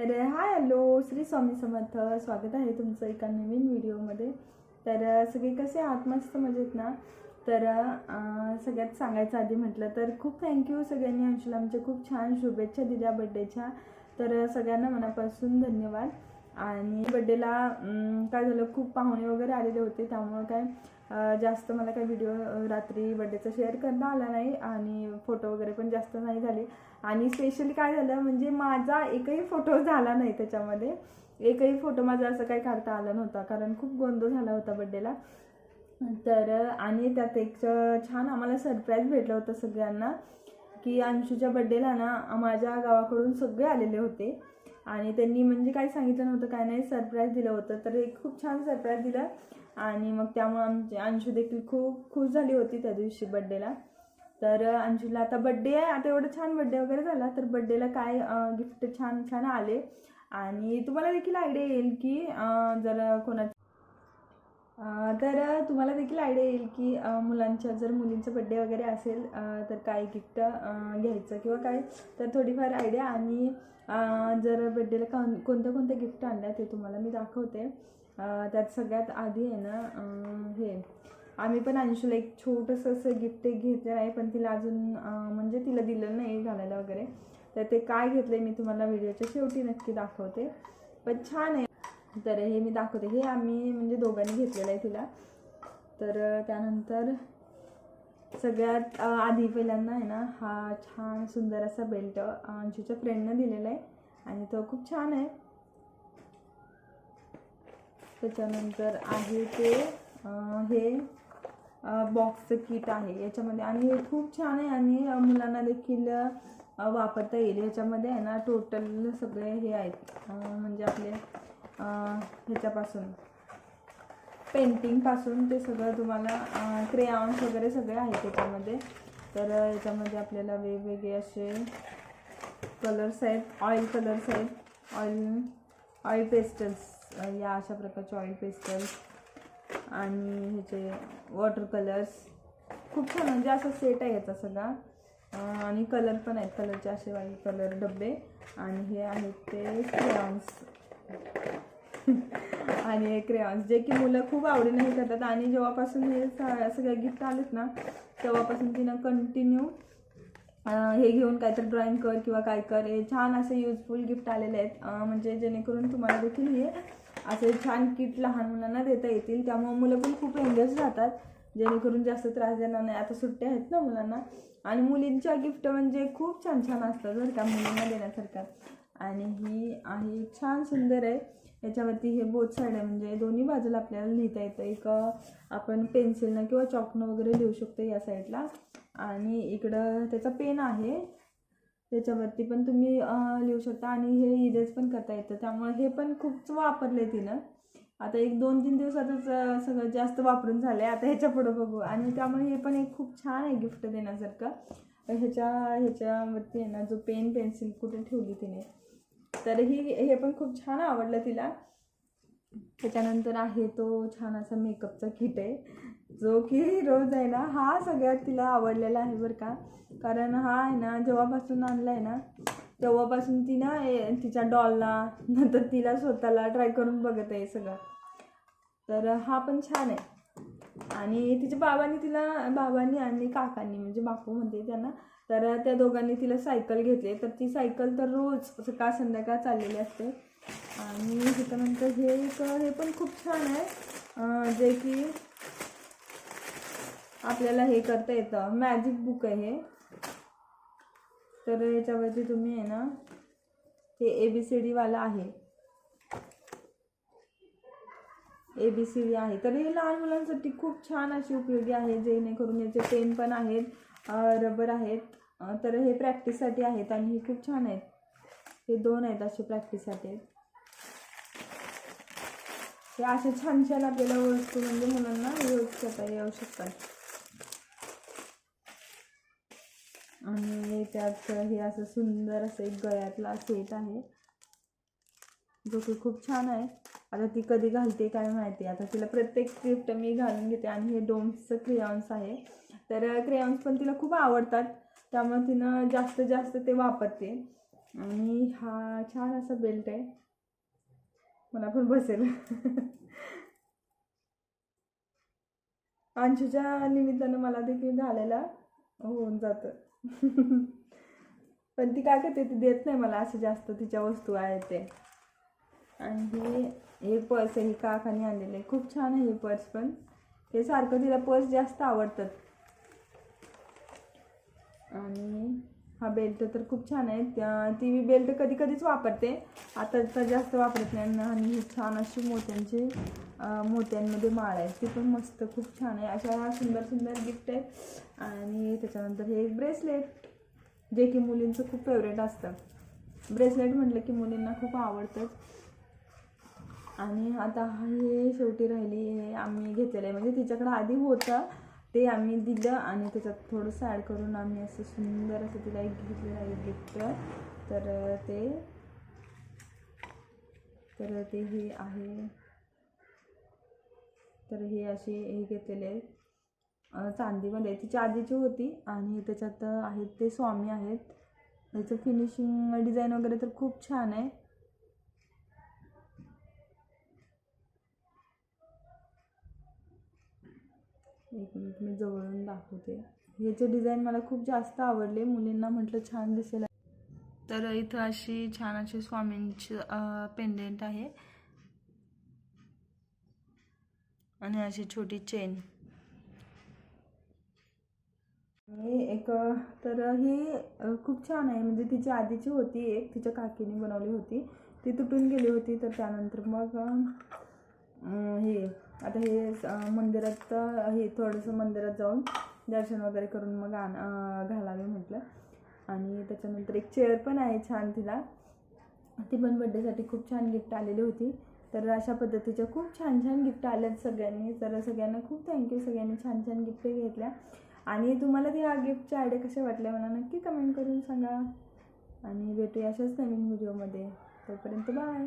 तर hi hello Shri Swami Samarth, स्वागत आहे तुमचं एका नवीन व्हिडिओमध्ये. तर सगळे कसे आहात? मस्त मजेत ना? तर सगळ्यात सांगायचं आधी म्हटलं तर खूप थँक्यू सगळ्यांनी अंशुला आमच्या खूप छान शुभेच्छा दिल्या बड्डेच्या. तर सगळ्यांना मनापासून धन्यवाद. आणि बड्डेला काय झालं, खूप पाहुणे वगैरे आलेले होते, त्यामुळं काय जास्त मला काही व्हिडिओ रात्री बड्डेचा शेअर करता आला नाही आणि फोटो वगैरे पण जास्त नाही झाले. आणि स्पेशली काय झालं म्हणजे माझा एकही फोटो झाला नाही, त्याच्यामध्ये एकही फोटो माझा असं काही काढता आला नव्हता, कारण खूप गोंधळ झाला होता बड्डेला. तर आणि त्यात एक छान आम्हाला सरप्राईज भेटलं होतं सगळ्यांना, की अंशूच्या बड्डेला ना माझ्या गावाकडून सगळे आलेले होते आणि त्यांनी म्हणजे काही सांगितलं नव्हतं, काय नाही, सरप्राईज दिलं होतं. तर एक खूप छान सरप्राईज दिलं आणि मग त्यामुळे आमची अंशू देखील खूप खुश झाली होती त्या दिवशी बड्डेला. तर अंशूला आता बड्डे आहे, आता एवढं छान बड्डे वगैरे झाला, तर बड्डेला काय गिफ्ट छान छान आले. आणि तुम्हाला देखील आयडिया येईल की जर कोणाचं तर तुम्हाला देखील आयडिया येईल की मुलांच्या जर मुलींचं बड्डे वगैरे असेल तर काय गिफ्ट घ्यायचं किंवा काय, तर थोडीफार आयडिया. आणि जर बड्डेला कोणत्या कोणत्या गिफ्ट आणल्या ते तुम्हाला मी दाखवते. त्यात सगळ्यात आधी आहे ना हे आम्ही पण अंशूला एक छोटंसं असं गिफ्ट घेतलं आहे, पण तिला अजून म्हणजे तिला दिलं नाही घालायला वगैरे. तर ते काय घेतलं मी तुम्हाला व्हिडिओच्या शेवटी नक्की दाखवते, पण छान आहे. तर हे मी दाखवते, हे आम्ही म्हणजे दोघांनी घेतलेलं आहे तिला. तर त्यानंतर सगळ्यात आधी पहिल्यांदा आहे ना हा छान सुंदर असा बेल्ट अंशूच्या फ्रेंडनं दिलेला आहे आणि तो खूप छान आहे. त्याच्यानंतर आहे ते हे बॉक्सचं किट आहे याच्यामध्ये, आणि हे खूप छान आहे आणि मुलांना देखील वापरता येईल. याच्यामध्ये आहे ना टोटल सगळे हे आहेत, म्हणजे आपले ह्याच्यापासून पेंटिंगपासून ते सगळं तुम्हाला क्रेयॉन्स वगैरे सगळे आहेत त्याच्यामध्ये. तर याच्यामध्ये आपल्याला वेगवेगळे असे कलर्स आहेत, ऑइल कलर्स आहेत, ऑइल पेस्टल्स, या अशा प्रकारचे ऑइल पेस्टल्स आणि ह्याचे वॉटर कलर्स. खूप छान, म्हणजे असा सेट आहे याचा सगळा. आणि कलर पण आहेत, कलरचे असे वाईट कलर डबे. आणि हे आहेत ते क्रेयॉन्स आणि हे क्रेयॉन्स जे की मुलं खूप आवडीने हे करतात. आणि जेव्हापासून हे सगळे गिफ्ट आलेत ना, तेव्हापासून तिनं कंटिन्यू हे घेऊन काहीतरी ड्रॉइंग कर किंवा काय कर, हे छान असे युजफुल गिफ्ट आलेले आहेत. म्हणजे जेणेकरून तुम्हाला देखील हे असे छान किट लहान मुलांना देता येतील, त्यामुळे मुलं पण खूप एंगेज राहतात, जेणेकरून जास्त त्रास देणार नाही. आता सुट्ट्या आहेत ना मुलांना, आणि मुलींच्या गिफ्ट म्हणजे खूप छान छान असतात बरं का मुलींना देण्यासारखं. आणि ही आहे छान सुंदर आहे. याच्यावरती हे बोथ साईड आहे, म्हणजे दोन्ही बाजूला आपल्याला लिहिता येतं. एक आपण पेन्सिलनं किंवा चॉकनं वगैरे लिहू शकतो या साईडला, आणि इकडं त्याचा पेन आहे, त्याच्यावरती पण तुम्ही लिहू शकता. आणि हे इरेज पण करता येतं, त्यामुळे हे पण खूप वापरले तिनं. आता एक 2-3 दिवसातच सगळं जास्त वापरून झालं आहे, आता ह्याच्या पुढं बघू. आणि त्यामुळे हे पण एक खूप छान आहे गिफ्ट देण्यासारखं. ह्याच्यावरती आहे ना जो पेन पेन्सिल कुठे ठेवली तिने, तर हे पण खूप छान आवडलं तिला. त्याच्यानंतर आहे तो छान असा मेकअपचा किट आहे, जो की रोज आहे ना हा सगळ्यात तिला आवडलेला आहे बरं का. कारण हा आहे ना जेव्हापासून आणला आहे ना तेव्हापासून ती ना तिच्या डॉलला नंतर तिला स्वतःला ट्राय करून बघत आहे सगळं. तर हा पण छान आहे. आणि तिच्या बाबांनी आणि काकांनी, म्हणजे बापू म्हणते त्यांना, तर त्या दोघांनी तिला सायकल घेतली. तर ती सायकल तर रोज सकाळ संध्याकाळ चाललेली असते. आणि त्याच्यानंतर हे पण खूप छान आहे, जे की आपल्याला हे करता येतं, मॅजिक बुक आहे हे. तर याच्यावरती तुम्ही आहे ना हे ABCD वाला आहे, ABCD आहे. तर हे लहान मुलांसाठी खूप छान अशी उपयोगी आहे, जेणेकरून याचे पेन पण आहेत, रबर आहेत. तर हे प्रॅक्टिससाठी आहेत आणि हे खूप छान आहेत. हे 2 आहेत असे प्रॅक्टिससाठी आहेत. हे असे छान छान आपल्याला वस्तू म्हणजे मुलांना यूज करता येऊ शकतात. आणि त्यात हे असं सुंदर असं एक गळ्यातला सेट आहे, जो की खूप छान आहे. आता ती कधी घालते काय माहिती, आता तिला प्रत्येक गिफ्ट मी घालून घेते. आणि हे डोम्सचं क्रेयॉन्स आहे, तर क्रेयॉन्स पण तिला खूप आवडतात, त्यामुळे तिनं जास्त ते वापरते. आणि हा छान असा बेल्ट आहे, मला पण बसेल. अंशूच्या निमित्तानं मला देखील घालायला होऊन जातं. पण ती काय करते, ती देत नाही मला असं जास्त तिच्या वस्तू आहेत ते. आणि हे पर्स आहे, ही काकाने आणलेलं आहे, खूप छान आहे हे पर्स. पण हे सारखं तिला पर्स जास्त आवडतात. आणि हा बेल्ट तर खूप छान आहे, ती बेल्ट कधी कधीच वापरते, आता तर जास्त वापरत नाही. आणि ही छान अशी मोत्यांमध्ये माळ आहे, ती पण मस्त खूप छान आहे. अशा सुंदर सुंदर गिफ्ट आहेत. आणि त्याच्यानंतर हे एक ब्रेसलेट, जे की मुलींचं खूप फेवरेट असतं. ब्रेसलेट म्हटलं की मुलींना खूप आवडतं. आणि आता हे शेवटी राहिली, हे आम्ही घेतलेलं आहे, म्हणजे तिच्याकडं आधी होतं ते आम्ही दिलं आणि त्याच्यात थोडंसं ॲड करून आम्ही असं सुंदर असं तिला एक घेतलेलं आहे गिफ्ट. तर ते हे आहे, तर हे असे हे घेतलेले आहे चांदीमध्ये, तिच्या आधीची होती. आणि त्याच्यात आहेत ते स्वामी आहेत. त्याचं फिनिशिंग डिझाईन वगैरे तर खूप छान आहे. एक मिनिट मी जवळून दाखवते. ह्याचे डिझाईन मला खूप जास्त आवडले, मुलींना म्हटलं छान दिसेल. तर इथं अशी छान अशी स्वामींची पेंडेंट आहे आणि अशी छोटी चेन. तर ही खूप छान आहे, म्हणजे तिची आधीची होती एक, तिच्या काकीने बनवली होती, ती तुटून गेली होती. तर त्यानंतर मग हे आता हे मंदिरात, हे थोडंसं मंदिरात जाऊन दर्शन वगैरे करून मग घालावे म्हटलं. आणि त्याच्यानंतर एक चेअर पण आहे छान तिला, ती पण बड्डेसाठी खूप छान गिफ्ट आलेली होती. तर अशा पद्धतीच्या खूप छान छान गिफ्ट आल्यात सगळ्यांनी. तर सगळ्यांना खूप थँक्यू, सगळ्यांनी छान छान गिफ्ट घेतल्या. आणि तुम्हाला ह्या गिफ्टच्या आयडिया कशा वाटल्या मला नक्की कमेंट करून सांगा. आणि भेटूया अशाच नवीन व्हिडिओमध्ये. तोपर्यंत बाय.